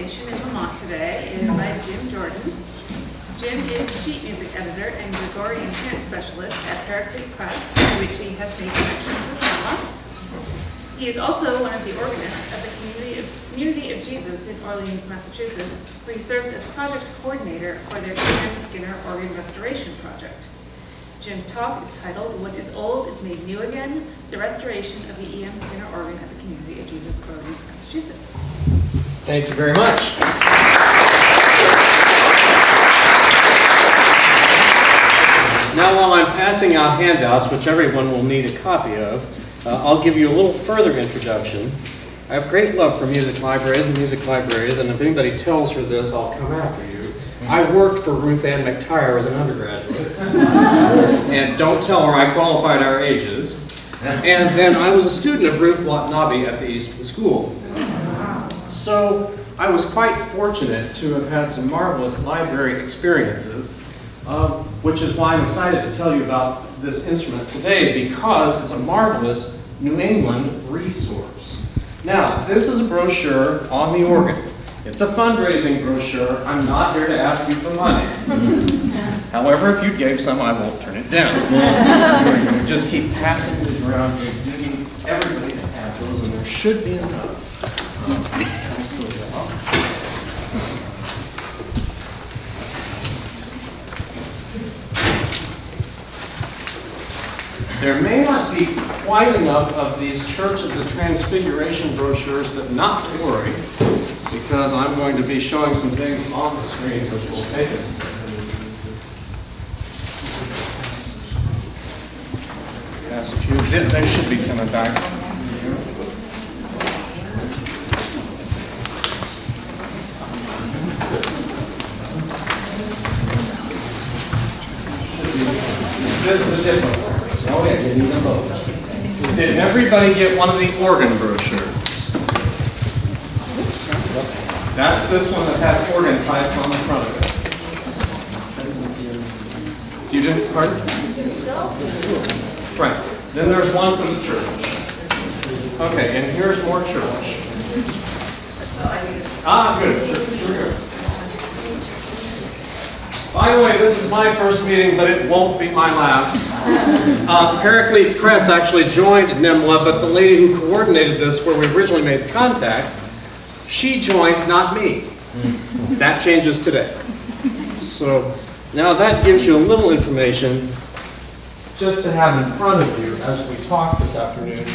presentation in Vermont today is by Jim Jordan. Jim is the sheet music editor and Gregorian chant specialist at Paraclete Press, in which he has made connections with NEMLA. He is also one of the organists of the Community of Jesus in Orleans, Massachusetts, where he serves as project coordinator for their E.M. Skinner organ restoration project. Jim's talk is titled, "What is Old is Made New Again, the Restoration of the E.M. Skinner Organ at the Community of Jesus, Orleans, Massachusetts." Thank you very much. Now, while I'm passing out handouts, which everyone will need a copy of, I'll give you a little further introduction. I have great love for music libraries and music librarians, and if anybody tells her this, I'll come after you. I worked for Ruth Ann McTire as an undergraduate, and don't tell her I qualified our ages. And then I was a student of Ruth Watanabe at the Eastman School. So I was quite fortunate to have had some marvelous library experiences, which is why I'm excited to tell you about this instrument today, because it's a marvelous New England resource. Now, this is a brochure on the organ. It's a fundraising brochure. I'm not here to ask you for money. However, if you gave some, I won't turn it down. We're going to just keep passing these around and giving everybody to have those, and there should be enough. There may not be quite enough of these Church of the Transfiguration brochures, but not to worry, because I'm going to be showing some things on the screen which will take us there. Yes, if you did, they should be coming back. This is a different one. Oh yeah, you need them both. Did everybody get one of the organ brochures? That's this one that has organ pipes on the front of it. You didn't, pardon? Right. Then there's one for the church. Okay, and here's more church. Ah, good. Sure. By the way, this is my first meeting, but it won't be my last. Paraclete Press actually joined NEMLA, but the lady who coordinated this, where we originally made contact, she joined, not me. That changes today. So now that gives you a little information just to have in front of you as we talk this afternoon,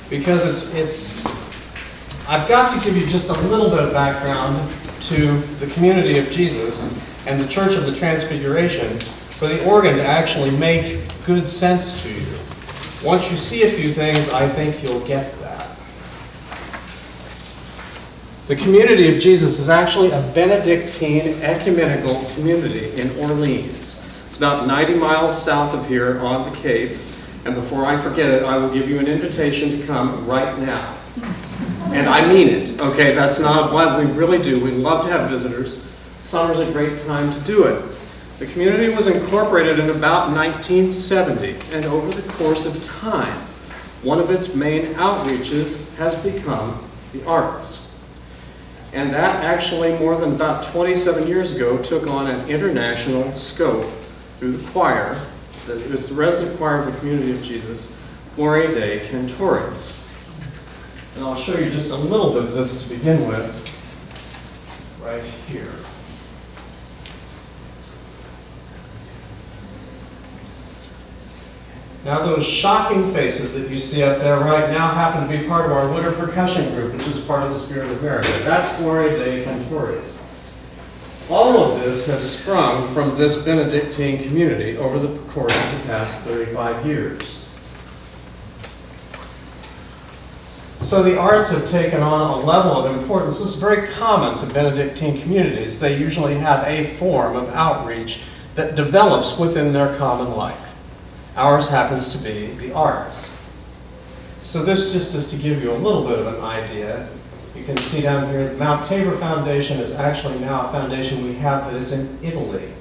because I've got to give you just a little bit of background to the Community of Jesus and the Church of the Transfiguration for the organ to actually make good sense to you. Once you see a few things, I think you'll get that. The Community of Jesus is actually a Benedictine ecumenical community in Orleans. It's about 90 miles south of here on the Cape. And before I forget it, I will give you an invitation to come right now. And I mean it, okay? That's not what we really do. We love to have visitors. Summer's a great time to do it. The community was incorporated in about 1970, and over the course of time, one of its main outreaches has become the arts. And that actually, more than about 27 years ago, took on an international scope through the choir, that is the resident choir of the Community of Jesus, Gloria Dei Cantores. And I'll show you just a little bit of this to begin with, right here. Now those shocking faces that you see up there right now happen to be part of our winter percussion group, which is part of the Spirit of America. That's Gloria Dei Cantores. All of this has sprung from this Benedictine community over the course of the past 35 years. So the arts have taken on a level of importance. This is very common to Benedictine communities. They usually have a form of outreach that develops within their common life. Ours happens to be the arts. So this just is to give you a little bit of an idea. You can see down here, the Mount Tabor Foundation is actually now a foundation we have that is in Italy,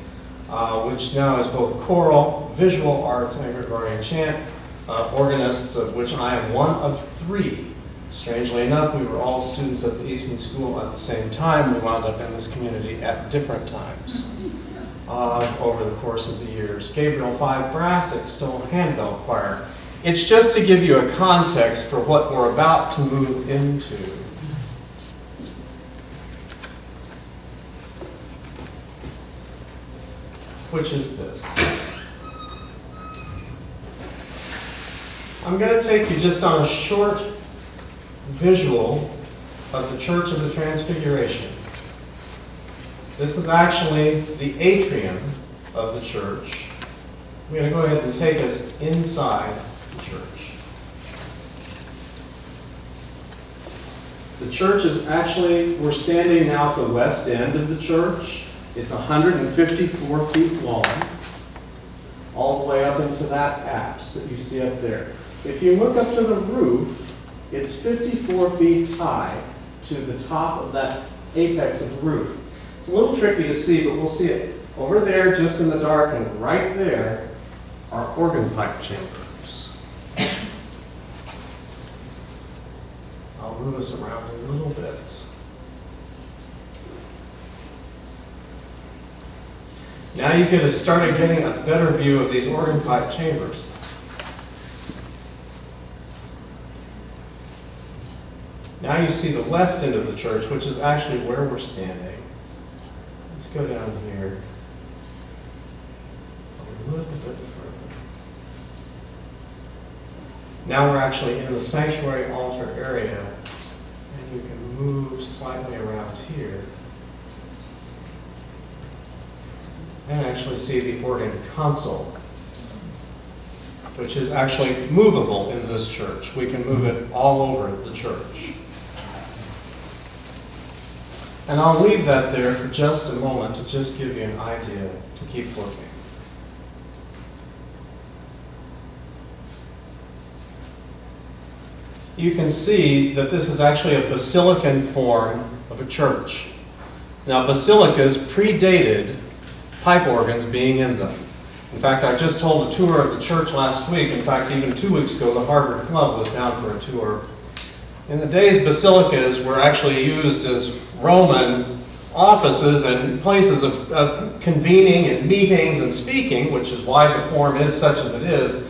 which now is both choral, visual arts, and Gregorian chant organists, of which I am one of 3. Strangely enough, we were all students at the Eastman School at the same time. We wound up in this community at different times over the course of the years. Gabriel 5 Brass, Stone Handbell Choir. It's just to give you a context for what we're about to move into. Which is this. I'm going to take you just on a short visual of the Church of the Transfiguration. This is actually the atrium of the church. I'm going to go ahead and take us inside the church. The church is actually, we're standing now at the west end of the church. It's 154 feet long, all the way up into that apse that you see up there. If you look up to the roof, it's 54 feet high to the top of that apex of the roof. It's a little tricky to see, but we'll see it. Over there, just in the dark, and right there, are organ pipe chambers. I'll move us around a little bit. Now you get started getting a better view of these organ pipe chambers. Now you see the west end of the church, which is actually where we're standing. Let's go down here. A little bit further. Now we're actually in the sanctuary altar area, and you can move slightly around here and actually see the organ console, which is actually movable in this church. We can move it all over the church. And I'll leave that there for just a moment to just give you an idea to keep looking. You can see that this is actually a basilican form of a church. Now, basilicas predated pipe organs being in them. In fact, I just told a tour of the church last week. In fact, even 2 weeks ago, the Harvard Club was down for a tour. In the days, basilicas were actually used as Roman offices and places of convening and meetings and speaking, which is why the form is such as it is.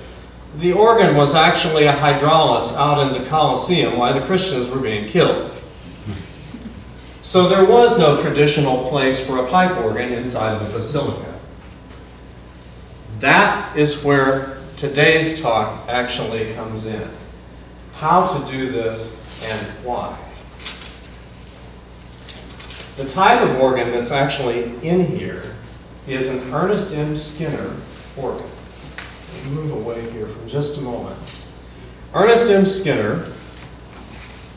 The organ was actually a hydraulis out in the Colosseum while the Christians were being killed. So there was no traditional place for a pipe organ inside of a basilica. That is where today's talk actually comes in. How to do this and why. The type of organ that's actually in here is an Ernest M. Skinner organ. Let me move away here for just a moment. Ernest M. Skinner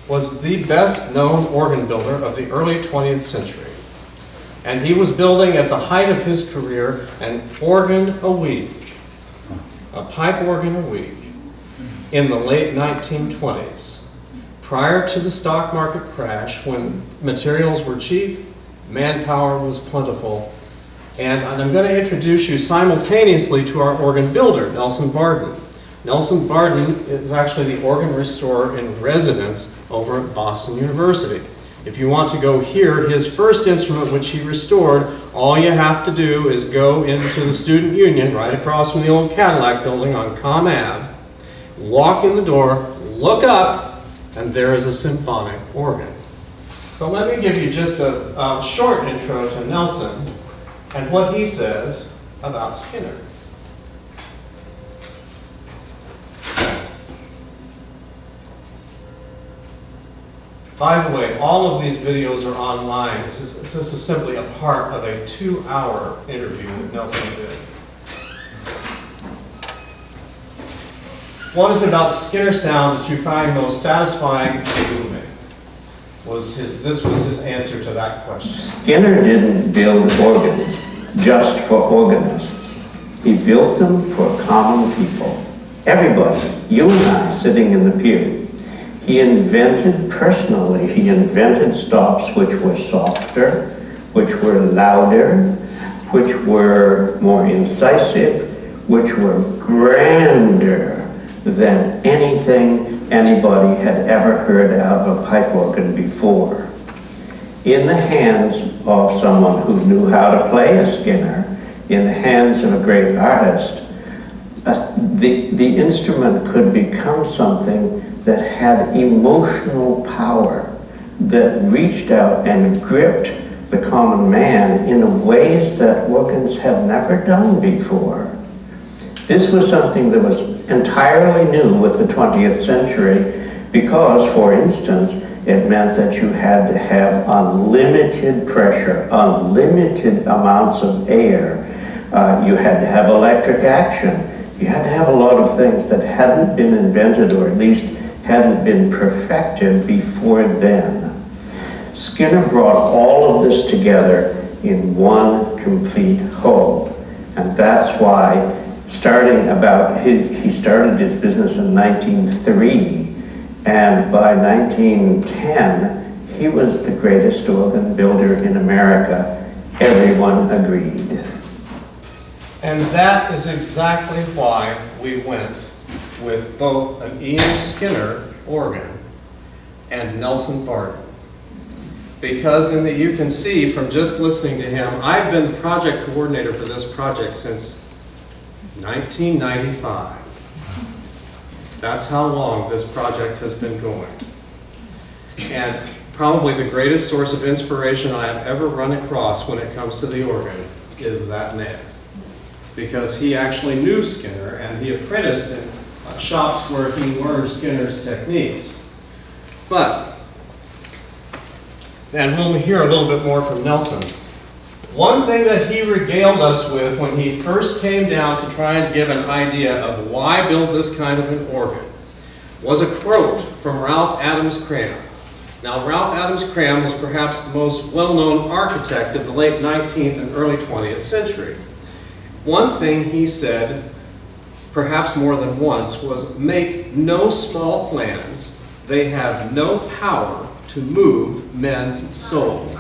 was the best known organ builder of the early 20th century. And he was building at the height of his career an organ a week, a pipe organ a week, in the late 1920s. Prior to the stock market crash, when materials were cheap, manpower was plentiful, and I'm going to introduce you simultaneously to our organ builder, Nelson Barden. Nelson Barden is actually the organ restorer in residence over at Boston University. If you want to go hear his first instrument, which he restored, all you have to do is go into the Student Union right across from the old Cadillac building on Com Ave, walk in the door, look up, and there is a symphonic organ. So let me give you just a short intro to Nelson and what he says about Skinner. By the way, all of these videos are online. This is simply a part of a 2-hour interview that Nelson did. What is it about Skinner sound that you find most satisfying and moving? This was his answer to that question. Skinner didn't build organs just for organists. He built them for common people. Everybody, you and I, sitting in the pew. He invented stops which were softer, which were louder, which were more incisive, which were grander than anything anybody had ever heard of a pipe organ before. In the hands of someone who knew how to play a Skinner, in the hands of a great artist, the instrument could become something that had emotional power, that reached out and gripped the common man in ways that organs have never done before. This was something that was entirely new with the 20th century because, for instance, it meant that you had to have unlimited pressure, unlimited amounts of air. You had to have electric action. You had to have a lot of things that hadn't been invented, or at least hadn't been perfected before then. Skinner brought all of this together in one complete whole. And that's why, he started his business in 1903, and by 1910, he was the greatest organ builder in America. Everyone agreed. And that is exactly why we went with both an E.M. Skinner organ and Nelson Barton. Because you can see from just listening to him, I've been the project coordinator for this project since 1995. That's how long this project has been going. And probably the greatest source of inspiration I have ever run across when it comes to the organ is that man. Because he actually knew Skinner, and he apprenticed in shops where he learned Skinner's techniques. And we'll hear a little bit more from Nelson. One thing that he regaled us with when he first came down to try and give an idea of why build this kind of an organ was a quote from Ralph Adams Cram. Now, Ralph Adams Cram was perhaps the most well-known architect of the late 19th and early 20th century. One thing he said, perhaps more than once, was make no small plans. They have no power to move men's souls.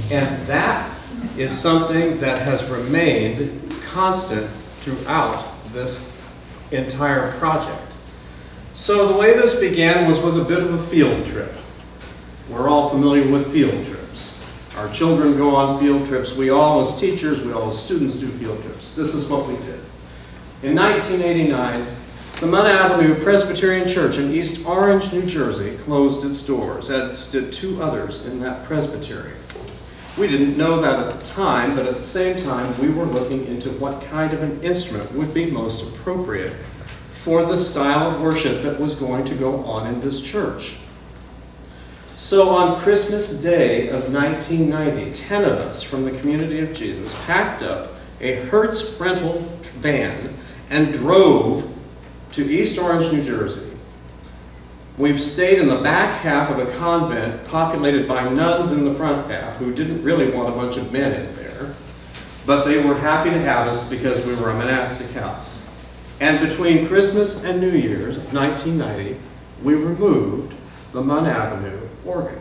And that is something that has remained constant throughout this entire project. So the way this began was with a bit of a field trip. We're all familiar with field trips. Our children go on field trips. We all as teachers, we all as students do field trips. This is what we did. In 1989, the Munn Avenue Presbyterian Church in East Orange, New Jersey closed its doors, as did two others in that presbytery. We didn't know that at the time, but at the same time, we were looking into what kind of an instrument would be most appropriate for the style of worship that was going to go on in this church. So on Christmas Day of 1990, 10 of us from the Community of Jesus packed up a Hertz rental van and drove to East Orange, New Jersey. We've stayed in the back half of a convent populated by nuns in the front half who didn't really want a bunch of men in there, but they were happy to have us because we were a monastic house. And between Christmas and New Year's of 1990, we removed the Munn Avenue organ.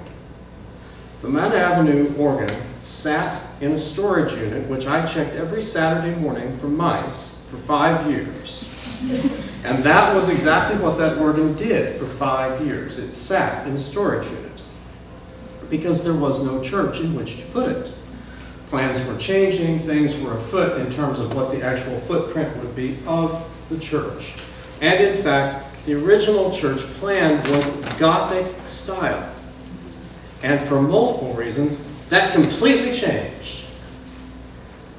The Munn Avenue organ sat in a storage unit, which I checked every Saturday morning for mice for 5 years. And that was exactly what that organ did for 5 years. It sat in a storage unit because there was no church in which to put it. Plans were changing, things were afoot in terms of what the actual footprint would be of the church. And in fact, the original church plan was Gothic style. And for multiple reasons, that completely changed.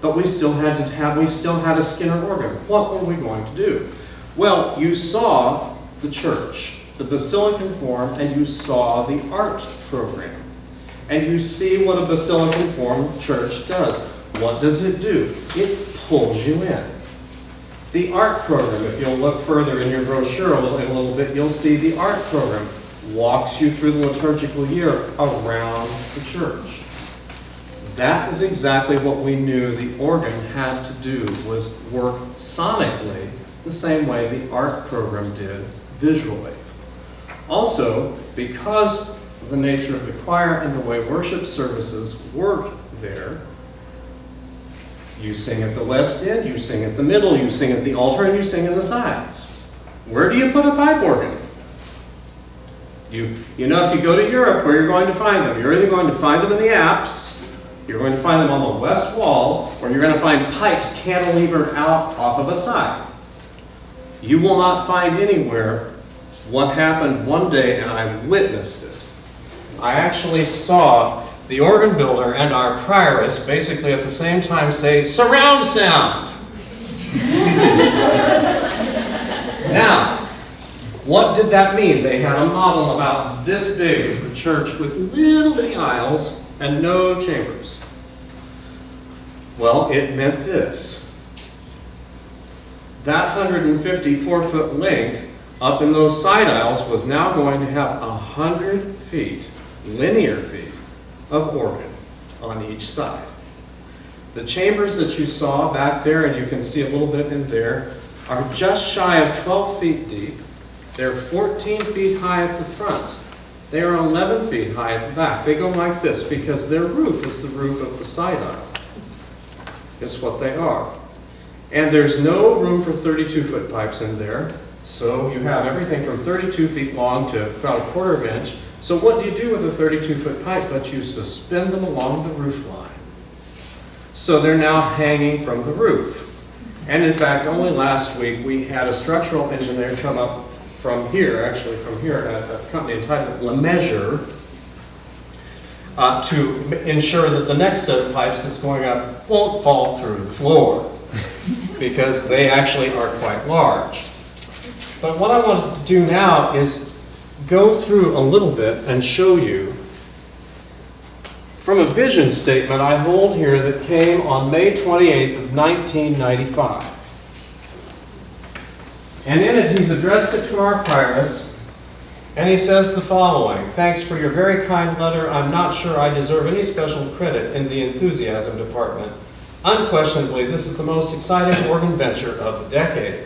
But we still had a Skinner organ. What were we going to do? Well, you saw the church, the Basilican form, and you saw the art program. And you see what a Basilican form church does. What does it do? It pulls you in. The art program, if you'll look further in your brochure in a little bit, you'll see the art program walks you through the liturgical year around the church. That is exactly what we knew the organ had to do, was work sonically the same way the art program did visually. Also, because of the nature of the choir and the way worship services work there, you sing at the west end, you sing at the middle, you sing at the altar, and you sing in the sides. Where do you put a pipe organ? You know, if you go to Europe, where you're going to find them, you're either going to find them in the Alps, you're going to find them on the west wall, or you're going to find pipes cantilevered out off of a side. You will not find anywhere what happened one day, and I witnessed it. I actually saw the organ builder and our prioress basically at the same time say, "Surround sound!" Now, what did that mean? They had a model about this big of the church with little bitty aisles and no chambers. Well, it meant this. That 154-foot length up in those side aisles was now going to have 100 feet, linear feet, of organ on each side. The chambers that you saw back there, and you can see a little bit in there, are just shy of 12 feet deep. They're 14 feet high at the front. They are 11 feet high at the back. They go like this because their roof is the roof of the side aisle. Is what they are. And there's no room for 32-foot pipes in there, so you have everything from 32 feet long to about a quarter of an inch. So what do you do with a 32-foot pipe? But you suspend them along the roof line. So they're now hanging from the roof. And in fact, only last week we had a structural engineer come up from here, actually from here at a company entitled Le Measure, to ensure that the next set of pipes that's going up won't fall through the floor, because they actually are quite large. But what I want to do now is go through a little bit and show you from a vision statement I hold here that came on May 28th of 1995. And in it he's addressed it to our prioress, and he says the following: "Thanks for your very kind letter. I'm not sure I deserve any special credit in the enthusiasm department. Unquestionably, this is the most exciting organ venture of the decade.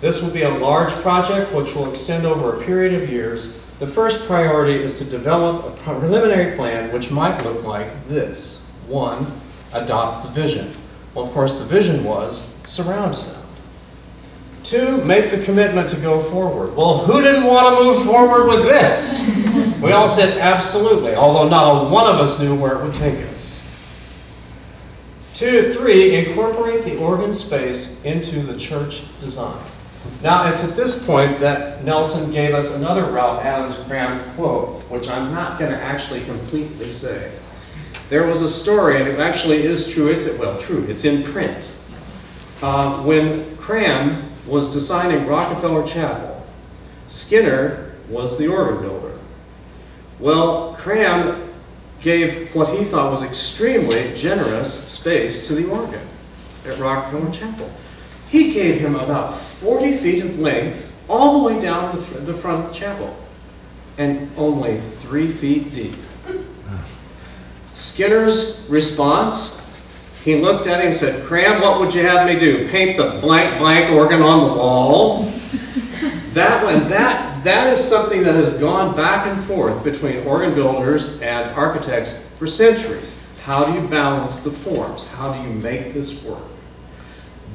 This will be a large project which will extend over a period of years. The first priority is to develop a preliminary plan which might look like this. 1, adopt the vision." Well, of course, the vision was surround sound. 2, make the commitment to go forward. Well, who didn't want to move forward with this? We all said absolutely, although not one of us knew where it would take us. 2, 3, incorporate the organ space into the church design. Now, it's at this point that Nelson gave us another Ralph Adams Graham quote, which I'm not going to actually completely say. There was a story, and it actually is true. It's in print. When Cram was designing Rockefeller Chapel, Skinner was the organ builder. Well, Cram gave what he thought was extremely generous space to the organ at Rockefeller Chapel. He gave him about 40 feet of length all the way down the front of the chapel, and only 3 feet deep. Skinner's response, he looked at him and said, "Cram, what would you have me do? Paint the blank blank organ on the wall?" That is something that has gone back and forth between organ builders and architects for centuries. How do you balance the forms? How do you make this work?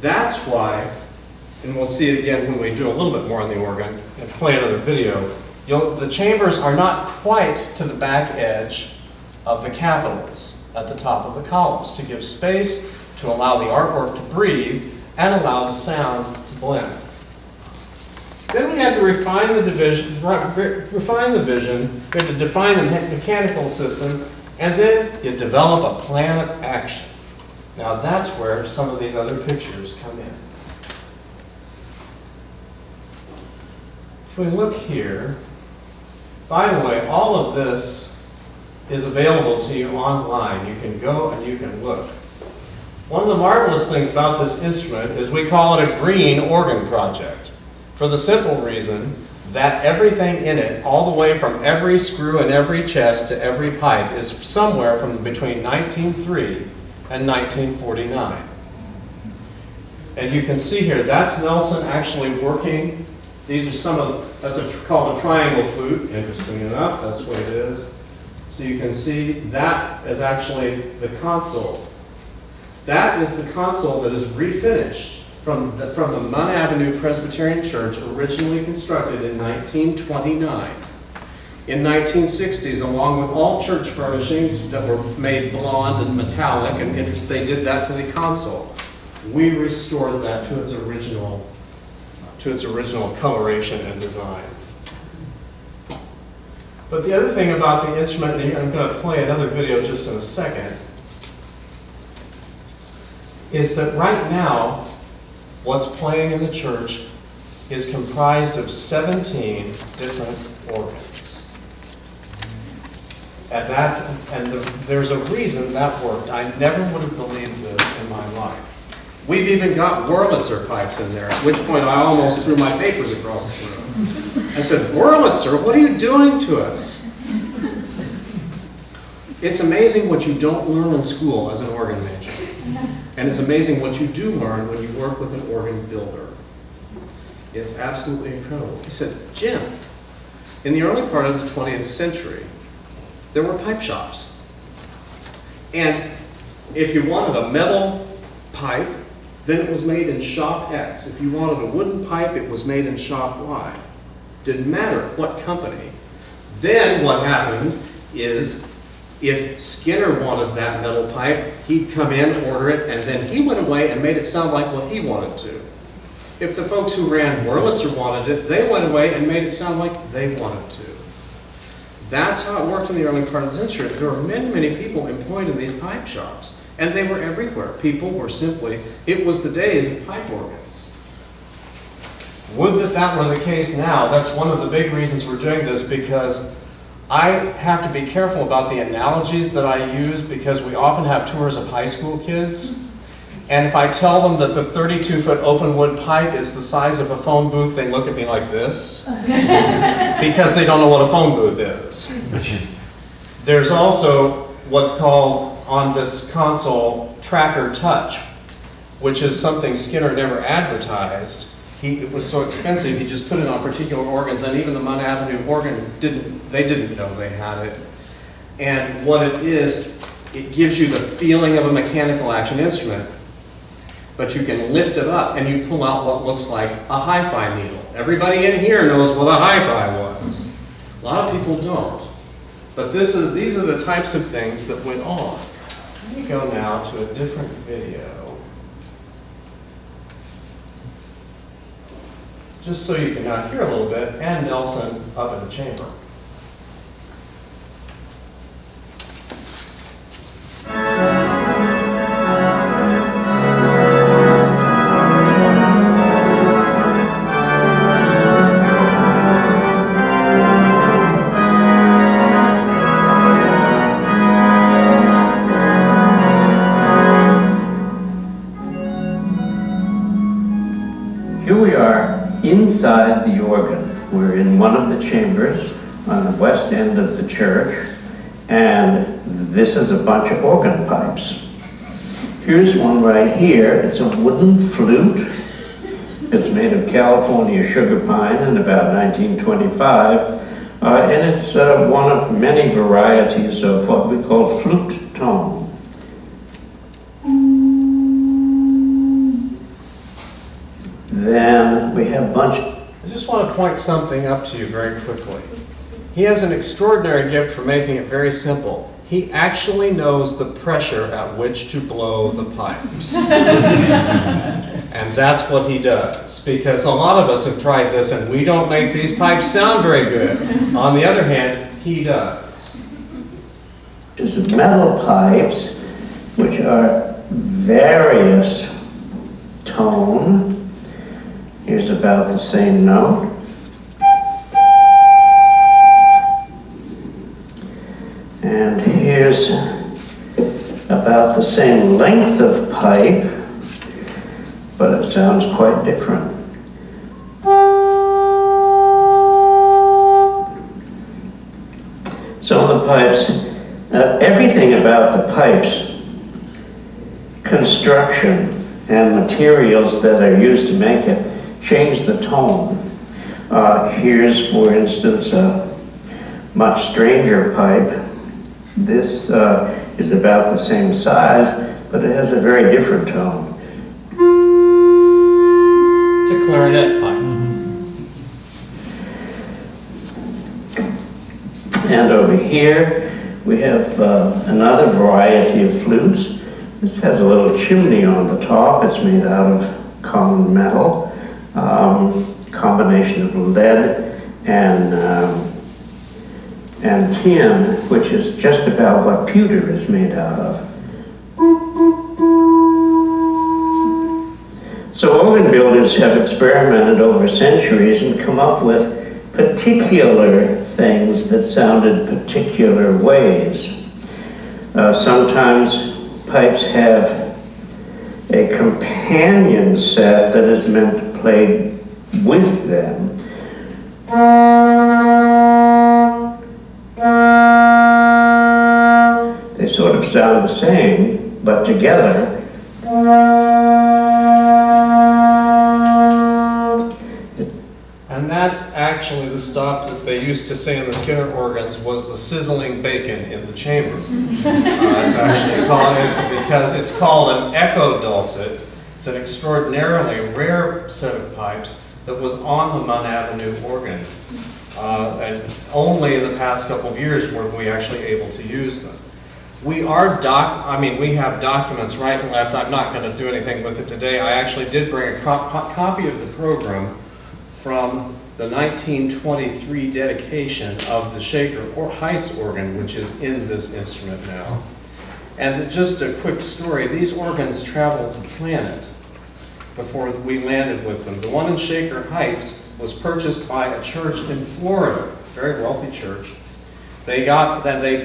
That's why, and we'll see it again when we do a little bit more on the organ and play another video, the chambers are not quite to the back edge of the capitals at the top of the columns to give space to allow the artwork to breathe and allow the sound to blend. Then we had to refine the vision, we had to define the mechanical system, and then you develop a plan of action. Now that's where some of these other pictures come in. If we look here, by the way, all of this is available to you online. You can go and you can look. One of the marvelous things about this instrument is we call it a green organ project, for the simple reason that everything in it, all the way from every screw and every chest to every pipe, is somewhere from between 1903 and 1949. And you can see here, that's Nelson actually working. These are some of, called a triangle flute, interesting enough, that's what it is. So you can see that is actually the console. That is the console that is refinished from the Munn Avenue Presbyterian Church, originally constructed in 1929. In 1960s, along with all church furnishings that were made blonde and metallic, and they did that to the console. We restored that to its original coloration and design. But the other thing about the instrument, and I'm going to play another video just in a second, is that right now, what's playing in the church is comprised of 17 different organs. And there's a reason that worked. I never would have believed this in my life. We've even got Wurlitzer pipes in there, at which point I almost threw my papers across the room. I said, Wurlitzer, what are you doing to us? It's amazing what you don't learn in school as an organ major. And it's amazing what you do learn when you work with an organ builder. It's absolutely incredible. He said, Jim, in the early part of the 20th century, there were pipe shops. And if you wanted a metal pipe, then it was made in shop X. If you wanted a wooden pipe, it was made in shop Y. Didn't matter what company. Then what happened is, if Skinner wanted that metal pipe, he'd come in, order it, and then he went away and made it sound like what he wanted to. If the folks who ran Wurlitzer wanted it, they went away and made it sound like they wanted to. That's how it worked in the early part of the century. There were many, many people employed in these pipe shops, and they were everywhere. People were simply, it was the days of pipe organs. Would that were the case now. That's one of the big reasons we're doing this, because I have to be careful about the analogies that I use, because we often have tours of high school kids. And if I tell them that the 32-foot open wood pipe is the size of a phone booth, they look at me like this, because they don't know what a phone booth is. There's also what's called, on this console, tracker touch, which is something Skinner never advertised. It was so expensive, he just put it on particular organs, and even the Munn Avenue organ didn't know they had it. And what it is, it gives you the feeling of a mechanical action instrument, but you can lift it up and you pull out what looks like a hi-fi needle. Everybody in here knows what a hi-fi was. A lot of people don't. But these are the types of things that went on. Let me go now to a different video, just so you can now hear a little bit, and Nelson up in the chamber. Here we are inside the organ. We're in one of the chambers on the west end of the church, and this is a bunch of organ pipes. Here's one right here. It's a wooden flute. It's made of California sugar pine in about 1925, and it's one of many varieties of what we call flute tone. Then we have a bunch. I just want to point something up to you very quickly. He has an extraordinary gift for making it very simple. He actually knows the pressure at which to blow the pipes. And that's what he does, because a lot of us have tried this and we don't make these pipes sound very good. On the other hand, he does. Just metal pipes, which are various tone. Here's about the same note. And here's about the same length of pipe, but it sounds quite different. Some of the pipes, everything about the pipes, construction and materials that are used to make it, change the tone. Here's, for instance, a much stranger pipe. This is about the same size, but it has a very different tone. a clarinet pipe. And over here, we have another variety of flutes. This has a little chimney on the top. It's made out of common metal, combination of lead and tin, which is just about what pewter is made out of. So organ builders have experimented over centuries and come up with particular things that sounded particular ways. Sometimes pipes have a companion set that is meant to play with them. They sort of sound the same, but together. And that's actually the stop that they used to say in the Skinner organs was the sizzling bacon in the chamber. It's actually called, because it's called an echo dulcet. It's an extraordinarily rare set of pipes that was on the Munn Avenue organ. And only in the past couple of years were we actually able to use them. We have documents right and left. I'm not going to do anything with it today. I actually did bring a copy of the program from the 1923 dedication of the Shaker or Heights organ, which is in this instrument now. And just a quick story, these organs traveled the planet before we landed with them. The one in Shaker Heights was purchased by a church in Florida, a very wealthy church. They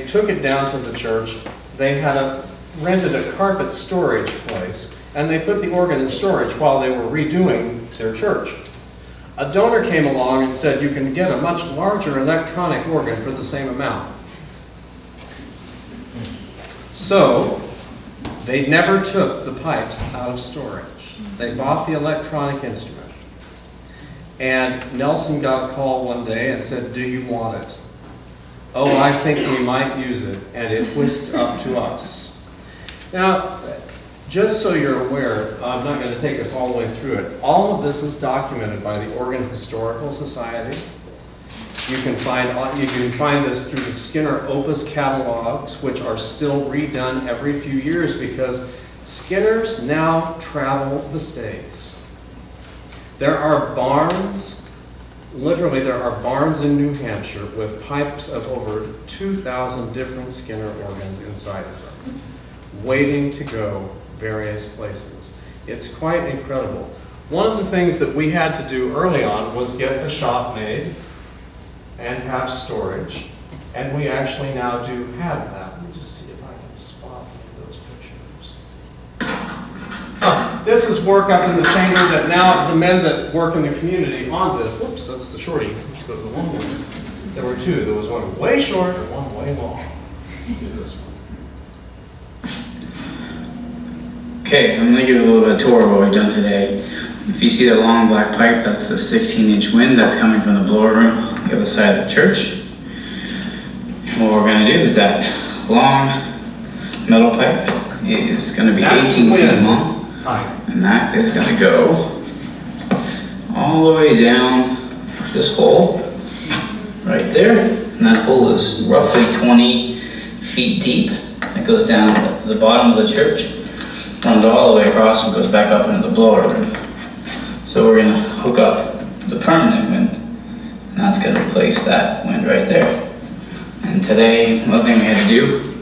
took it down to the church. They had rented a carpet storage place, and they put the organ in storage while they were redoing their church. A donor came along and said, you can get a much larger electronic organ for the same amount. So, they never took the pipes out of storage. They bought the electronic instrument. And Nelson got a call one day and said, do you want it? Oh, I think we might use it. And it whisked up to us. Now, just so you're aware, I'm not going to take us all the way through it. All of this is documented by the Organ Historical Society. You can find this through the Skinner Opus catalogs, which are still redone every few years because Skinners now travel the States. There are barns, literally there are barns in New Hampshire with pipes of over 2,000 different Skinner organs inside of them, waiting to go various places. It's quite incredible. One of the things that we had to do early on was get a shop made and have storage, and we actually now do have that. Let me just see if I can spot those pictures. This is work up in the chamber that now the men that work in the community on this, whoops, that's the shorty. Let's go to the long one. There were two. There was one way short and one way long. Let's do this one. Okay, I'm going to give a little bit of tour of what we've done today. If you see the long black pipe, that's the 16-inch wind that's coming from the blower room on the other side of the church. And what we're going to do is that long metal pipe is going to be 18 feet long. And that is going to go all the way down this hole right there. And that hole is roughly 20 feet deep. It goes down to the bottom of the church, runs all the way across and goes back up into the blower room. So we're going to hook up the permanent wind, and that's going to replace that wind right there. And today, one thing we had to do,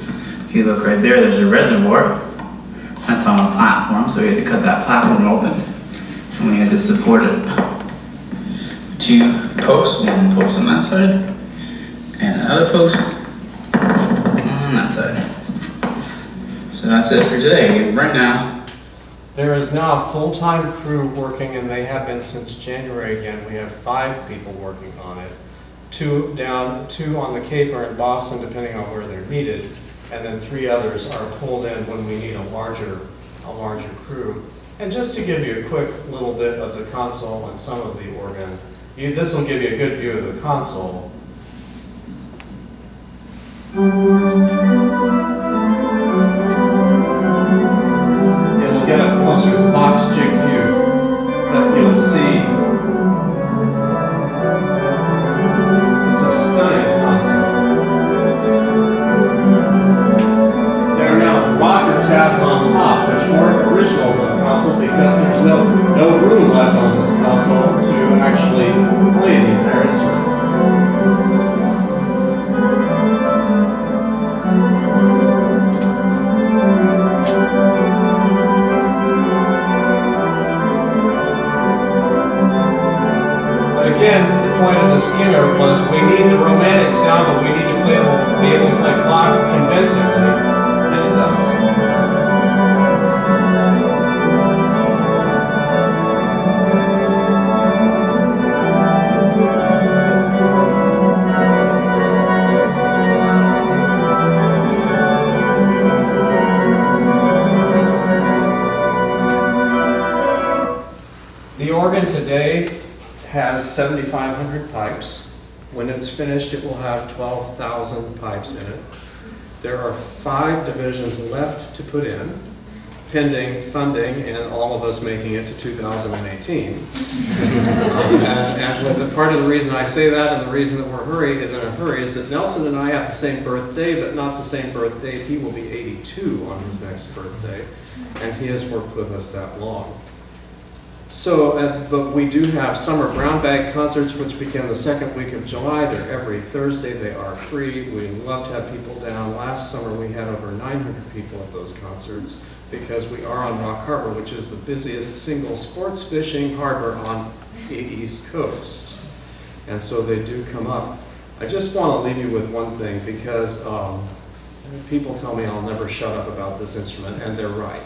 if you look right there, there's a reservoir that's on a platform, so we had to cut that platform open, and we had to support it. Two posts, one post on that side, and another post on that side. So that's it for today. Right now, there is now a full-time crew working, and they have been since January again. We have 5 people working on it. 2 on the Cape or in Boston, depending on where they're needed, and then 3 others are pulled in when we need a larger crew. And just to give you a quick little bit of the console and some of the organ, this will give you a good view of the console. It'll get up closer to the box jig view that you'll see it's a stunning console. There are now rocker tabs on top, which weren't original for the console because there's no room left on this console to actually play the entire instrument. Again, the point of the Skinner was we need the romantic sound, but we need to be able to play Bach convincingly, and it does. The organ today has 7,500 pipes. When it's finished, it will have 12,000 pipes in it. There are 5 divisions left to put in, pending funding and all of us making it to 2018. And part of the reason I say that and the reason that we're in a hurry is that Nelson and I have the same birthday, but not the same birth date. He will be 82 on his next birthday, and he has worked with us that long. So, but we do have summer brown bag concerts, which begin the second week of July. They're every Thursday. They are free. We love to have people down. Last summer, we had over 900 people at those concerts because we are on Rock Harbor, which is the busiest single sports fishing harbor on the East Coast. And so they do come up. I just want to leave you with one thing because people tell me I'll never shut up about this instrument, and they're right.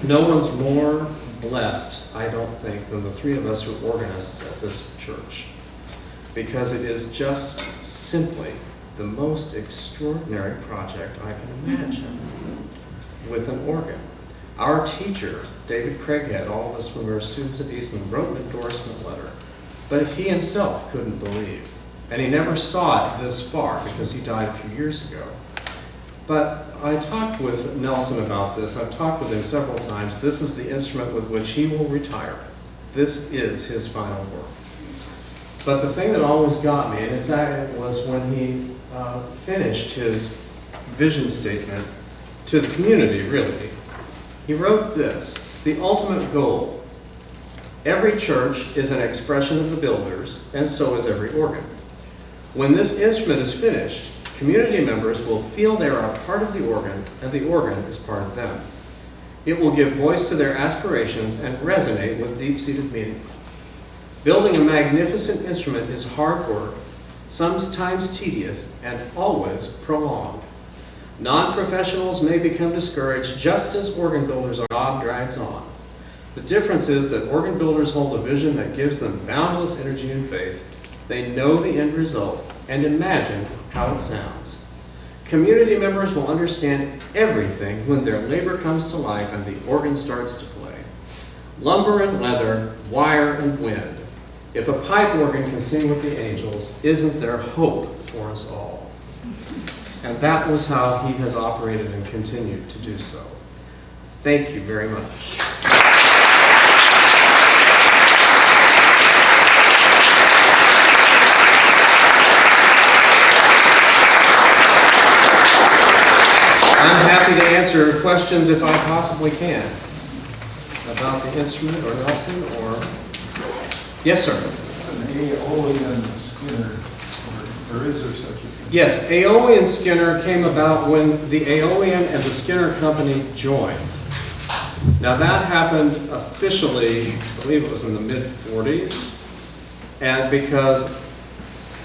No one's more blessed, I don't think, than the 3 of us who are organists at this church, because it is just simply the most extraordinary project I can imagine with an organ. Our teacher, David Craighead, all of us when we were students at Eastman, wrote an endorsement letter, but he himself couldn't believe, and he never saw it this far because he died a few years ago. But I talked with Nelson about this. I've talked with him several times. This is the instrument with which he will retire. This is his final work. But the thing that always got me, and it was when he finished his vision statement to the community, really. He wrote this: the ultimate goal. Every church is an expression of the builders, and so is every organ. When this instrument is finished, community members will feel they are a part of the organ, and the organ is part of them. It will give voice to their aspirations and resonate with deep-seated meaning. Building a magnificent instrument is hard work, sometimes tedious, and always prolonged. Non-professionals may become discouraged just as organ builders' job drags on. The difference is that organ builders hold a vision that gives them boundless energy and faith. They know the end result and imagine how it sounds. Community members will understand everything when their labor comes to life and the organ starts to play. Lumber and leather, wire and wind. If a pipe organ can sing with the angels, isn't there hope for us all? And that was how he has operated and continued to do so. Thank you very much. I'm happy to answer questions if I possibly can about the instrument or Nelson or... Yes, sir. An Aeolian Skinner, or is there such a thing? Yes, Aeolian Skinner came about when the Aeolian and the Skinner Company joined. Now that happened officially, I believe it was in the mid-40s, and because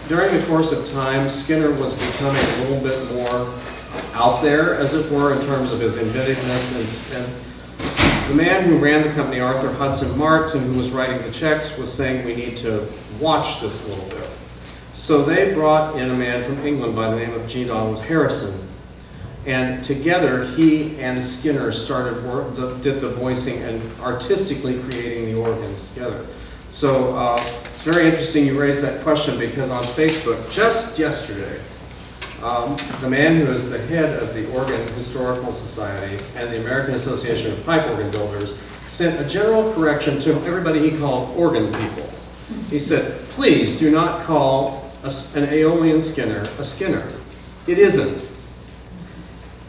during the course of time, Skinner was becoming a little bit more out there, as it were, in terms of his inventiveness. And the man who ran the company, Arthur Hudson Marks, and who was writing the checks, was saying we need to watch this a little bit. So they brought in a man from England by the name of G. Donald Harrison. And together, he and Skinner did the voicing and artistically creating the organs together. So it's very interesting you raised that question, because on Facebook, just yesterday, the man who is the head of the Organ Historical Society and the American Association of Pipe Organ Builders sent a general correction to everybody he called organ people. He said, please do not call an Aeolian Skinner a Skinner. It isn't.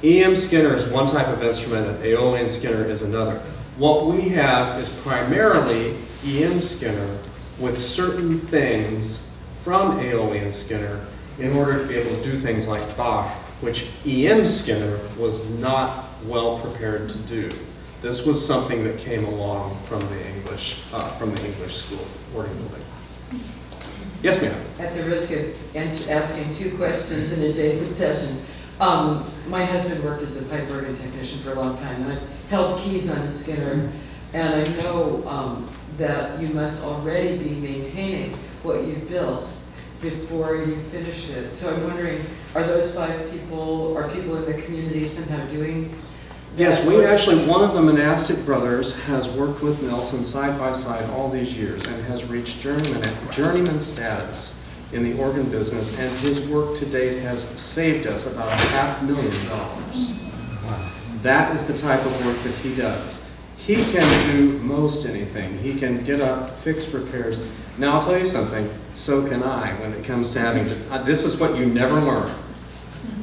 EM Skinner is one type of instrument, and Aeolian Skinner is another. What we have is primarily EM Skinner with certain things from Aeolian Skinner in order to be able to do things like Bach, which EM Skinner was not well prepared to do. This was something that came along from the English school organ building. Yes, ma'am. At the risk of asking two questions in adjacent sessions, my husband worked as a pipe organ technician for a long time, and I held keys on a Skinner, and I know that you must already be maintaining what you've built before you finish it. So I'm wondering, are those 5 people, are people in the community somehow doing that? Yes, we actually, one of the monastic brothers has worked with Nelson side by side all these years and has reached journeyman status in the organ business, and his work to date has saved us about $500,000. That is the type of work that he does. He can do most anything. He can get up, fix repairs. Now I'll tell you something, so can I when it comes to having to, this is what you never learn.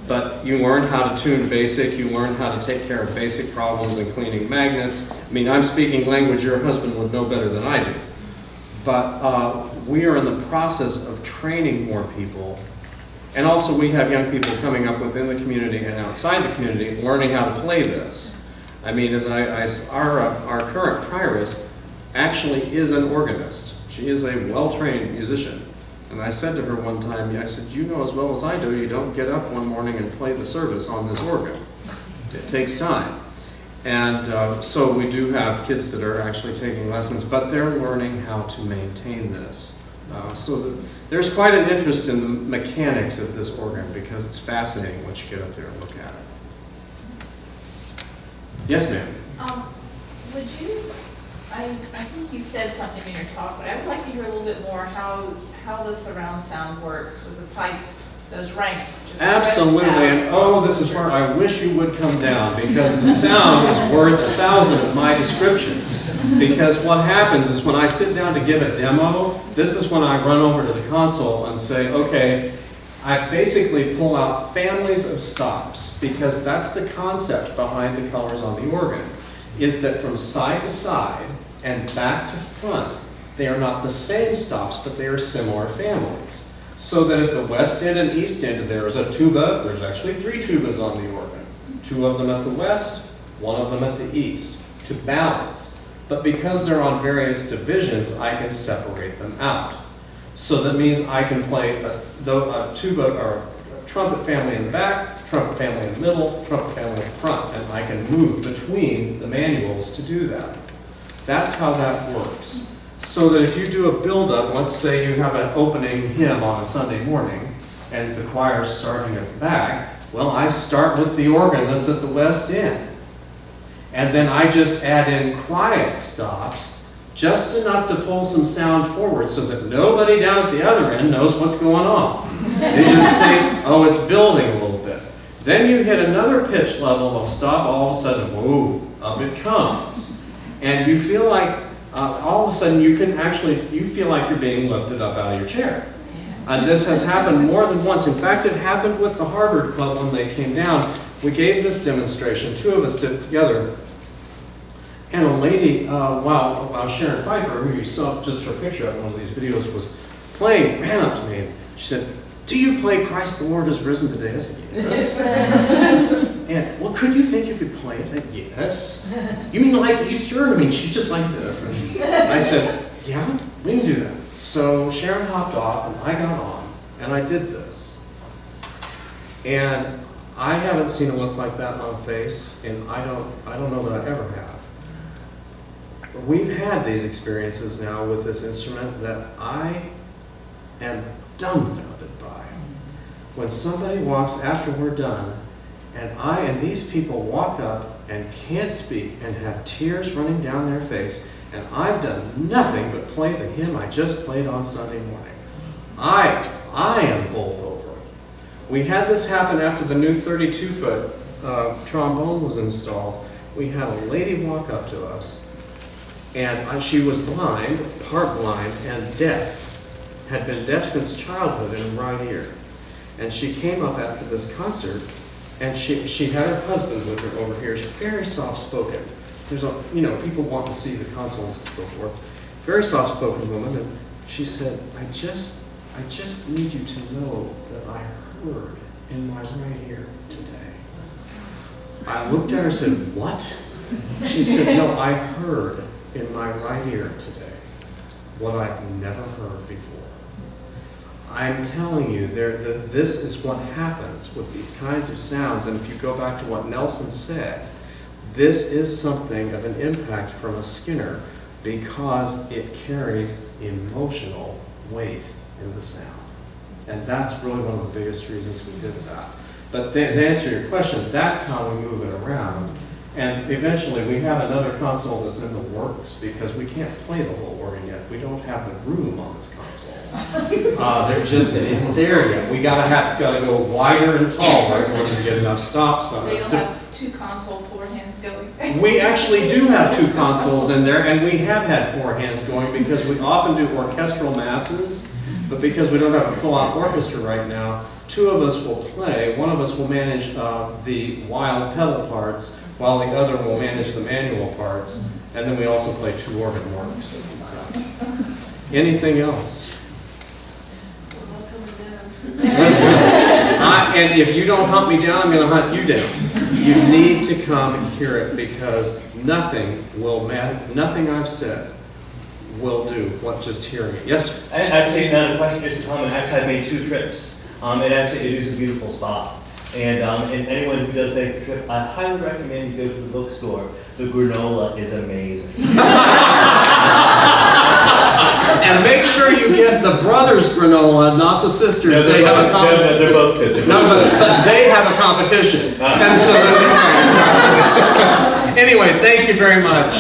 But you learn how to tune basic, you learn how to take care of basic problems and cleaning magnets. I mean, I'm speaking language your husband would know better than I do. But we are in the process of training more people. And also we have young people coming up within the community and outside the community learning how to play this. I mean, our current prioress actually is an organist. She is a well-trained musician. And I said to her one time, I said, you know as well as I do, you don't get up one morning and play the service on this organ. It takes time. And so we do have kids that are actually taking lessons, but they're learning how to maintain this. There's quite an interest in the mechanics of this organ because it's fascinating once you get up there and look at it. Yes, ma'am. Would you, I think you said something in your talk, but I would like to hear a little bit more how the surround sound works with the pipes, those ranks. Just Absolutely, and oh, this is where I wish you would come down because the sound is worth 1,000 of my descriptions. Because what happens is when I sit down to give a demo, this is when I run over to the console and say, okay, I basically pull out families of stops because that's the concept behind the colors on the organ, is that from side to side and back to front, they are not the same stops, but they are similar families. So that at the west end and east end, there is a tuba. There's actually 3 tubas on the organ. 2 of them at the west, 1 of them at the east, to balance. But because they're on various divisions, I can separate them out. So that means I can play a tuba or a trumpet family in the back, trumpet family in the middle, trumpet family in the front, and I can move between the manuals to do that. That's how that works. So that if you do a build-up, let's say you have an opening hymn on a Sunday morning, and the choir's starting at the back, well, I start with the organ that's at the west end. And then I just add in quiet stops, just enough to pull some sound forward so that nobody down at the other end knows what's going on. They just think, oh, it's building a little bit. Then you hit another pitch level of stop, all of a sudden, whoa, up it comes. And you feel like, all of a sudden, you feel like you're being lifted up out of your chair. And this has happened more than once. In fact, it happened with the Harvard Club when they came down. We gave this demonstration, 2 of us did it together. And a lady, while Sharon Pfeiffer, who you saw just her picture of in one of these videos, was playing, ran up to me and she said, do you play Christ the Lord is risen today? I said, yes. And, well, could you think you could play it? Yes. You mean like Easter? I mean, she's just like this. And I said, yeah, we can do that. So Sharon hopped off and I got on and I did this. And I haven't seen a look like that on a face, and I don't know that I ever have. But we've had these experiences now with this instrument that I am dumbfounded by. When somebody walks after we're done, and these people walk up and can't speak and have tears running down their face, and I've done nothing but play the hymn I just played on Sunday morning. I am bowled over. We had this happen after the new 32-foot trombone was installed. We had a lady walk up to us, And she was blind, part blind, and deaf. Had been deaf since childhood in her right ear. And she came up after this concert, and she had her husband with her over here. She's very soft-spoken. There's a, people want to see the console and so forth. Very soft-spoken woman, and she said, I just need you to know that I heard in my right ear today. I looked at her and said, what? She said, no, I heard in my right ear today what I've never heard before. I'm telling you, this is what happens with these kinds of sounds. And if you go back to what Nelson said, this is something of an impact from a Skinner because it carries emotional weight in the sound. And that's really one of the biggest reasons we did that. But to answer your question, that's how we move it around. And eventually we have another console that's in the works because we can't play the whole organ yet. We don't have the room on this console. They're just in there yet. It's got to go wider and taller in order to get enough stops on So it. you'll have two console, four hands going? We actually do have two consoles in there, and we have had four hands going because we often do orchestral masses, but because we don't have a full-on orchestra right now, two of us will play. One of us will manage the wild pedal parts, while the other will manage the manual parts, and then we also play two organ works. Anything else? And if you don't hunt me down, I'm going to hunt you down. You need to come and hear it because nothing I've said will do what just hearing it. Yes, sir? Actually, another question just to comment. I've made 2 trips. And actually, it is a beautiful spot. And anyone who does make the trip, I highly recommend you go to the bookstore. The granola is amazing. And make sure you get the brothers' granola, not the sisters. No, they have a competition. they're both good. No, but they have a competition. And so, anyway, thank you very much.